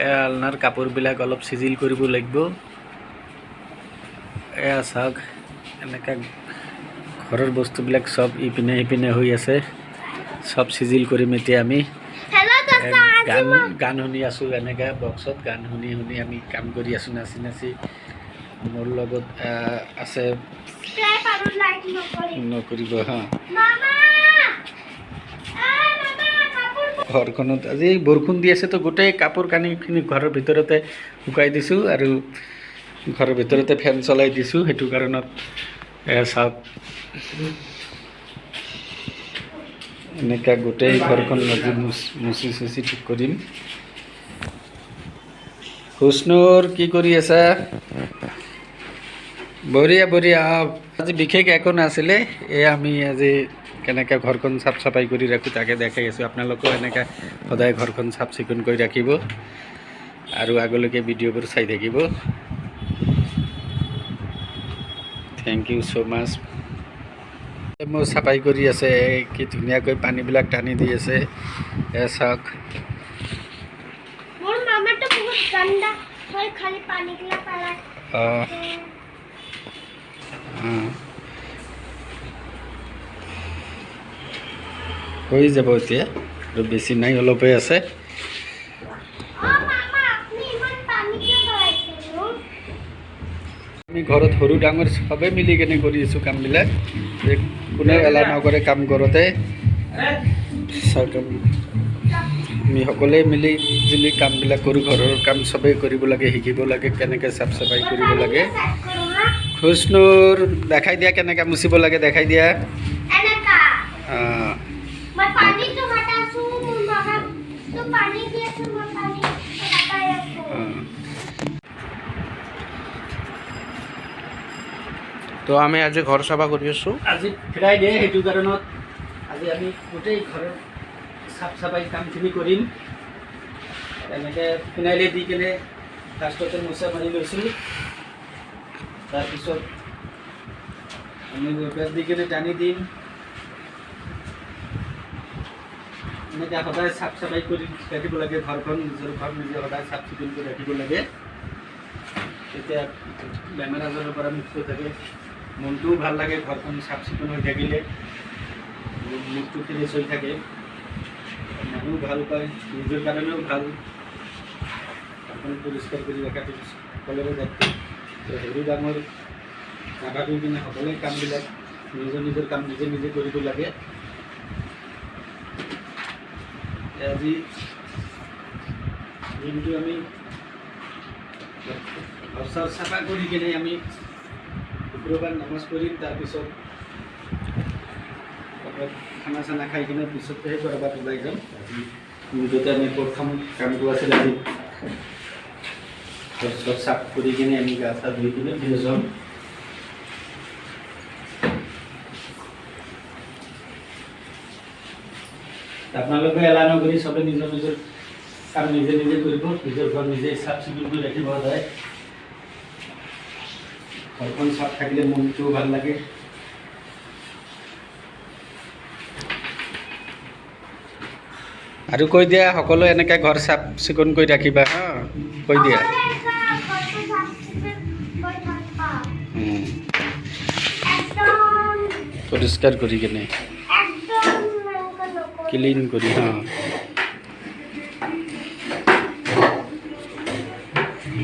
আলনাৰ কাপোৰবিলাক অলপ চিজিল কৰিব লাগিব। এয়া চাওক, এনেকৈ ঘৰৰ বস্তুবিলাক চব ইপিনে সিপিনে হৈ আছে, চব চিজিল কৰিম এতিয়া আমি। গান শুনি আছোঁ, এনেকৈ বক্সত গান শুনি শুনি আমি কাম কৰি আছোঁ নাচি নাচি। মোৰ লগত আছে, নকৰিব হা। ঘৰখনত আজি বৰষুণ দি আছে তো গোটেই কাপোৰ কানিখিনি ঘৰৰ ভিতৰতে শুকাই দিছোঁ আৰু ঘৰৰ ভিতৰতে ফেন চলাই দিছোঁ। সেইটো কাৰণত চাওক, এনেকৈ গোটেই ঘৰখন আজি মুচি চুচি ঠিক কৰিম। হুচনুৰ কি কৰি আছা? বঢ়িয়া বঢ়িয়া। আজি বিশেষ একো নাছিলে, আমি আজি কেনেকৈ ঘৰখন চাফ চাফাই কৰি ৰাখোঁ তাকে দেখাই আছোঁ। আপোনালোকেও এনেকৈ সদায় ঘৰখন চাফ চিকুণ কৰি ৰাখিব আৰু আগলৈকে ভিডিঅ'বোৰ চাই থাকিব। থেংক ইউ ছ' মাছ। মোৰ চাফাই কৰি আছে, কি ধুনীয়াকৈ পানীবিলাক টানি দি আছে। চাওক, হৈ যাব এতিয়া, আৰু বেছি নাই, অলপেই আছে। আমি ঘৰত সৰু ডাঙৰ চবেই মিলি কেনে কৰি আছোঁ কামবিলাক, কোনেও এলাহ নকৰে কাম কৰোঁতে। আমি সকলোৱে মিলি জুলি কামবিলাক কৰোঁ। ঘৰৰ কাম চবেই কৰিব লাগে, শিকিব লাগে কেনেকৈ চাফ চাফাই কৰিব লাগে। হুচনুৰ দেখাই দিয়া কেনেকৈ মুচিব লাগে, দেখাই দিয়া। তো আমি আজি ঘৰ চাফা কৰি আছোঁ। আজি ফ্ৰাইডে, সেইটো কাৰণত আজি আমি গোটেই ঘৰৰ চাফ চাফাই কামখিনি কৰিম। এনেকৈ ফিনাইলে দি কিনে ফাৰ্ষ্টতে মোচা মাৰি লৈছোঁ, তাৰপিছত আমি ৱেপাৰ দি কিনে টানি দিম। এনেকৈ সদায় চাফ চাফাই কৰি ৰাখিব লাগে ঘৰখন, নিজৰ ঘৰ নিজে সদায় চাফ চিকুণ কৰি ৰাখিব লাগে। তেতিয়া বেমাৰ আজাৰৰ পৰা মুক্ত থাকে, মনটোও ভাল লাগে। ঘৰখন চাফ চিকুণ হৈ থাকিলে মুখটো ফ্ৰেছ হৈ থাকে, মানুহ ভাল পায়, নিজৰ কাৰণেও ভাল। ঘৰখন পৰিষ্কাৰ কৰি ৰখাটো সকলোৰে দায়িত্ব। সৰু ডাঙৰ নাভাবি কিনে সকলোৱে কামবিলাক নিজৰ নিজৰ কাম নিজে নিজে কৰিব লাগে। আজি দিনটো আমি ঘৰ চৰ চাফা কৰি কিনে আমি শুক্ৰবাৰ নামাজ পঢ়িম, তাৰপিছত খানা চানা খাই কিনে পিছতহে ক'ৰবাত ওলাই যাম। আজি দিনটোতে আমি প্ৰথম কামটো আছিলে, আজি ঘৰ চৰ চাফ কৰি কিনে আমি গা চা ধুই কিনে ফ্ৰেছ হ'ম। আপোনালোকে এলাহ নকৰি চবে নিজৰ নিজৰ কাম নিজে নিজে কৰিব, নিজৰ ঘৰ নিজে চাফ চিকুণ কৰি ৰাখিব সদায়। ঘৰখন চাফ থাকিলে মনটোও ভাল লাগে। আৰু কৈ দিয়া, সকলোৱে এনেকৈ ঘৰ চাফ চিকুণ কৰি ৰাখিবা হা, কৈ দিয়া। পৰিষ্কাৰ কৰি কিনে ক্লিন কৰি হা।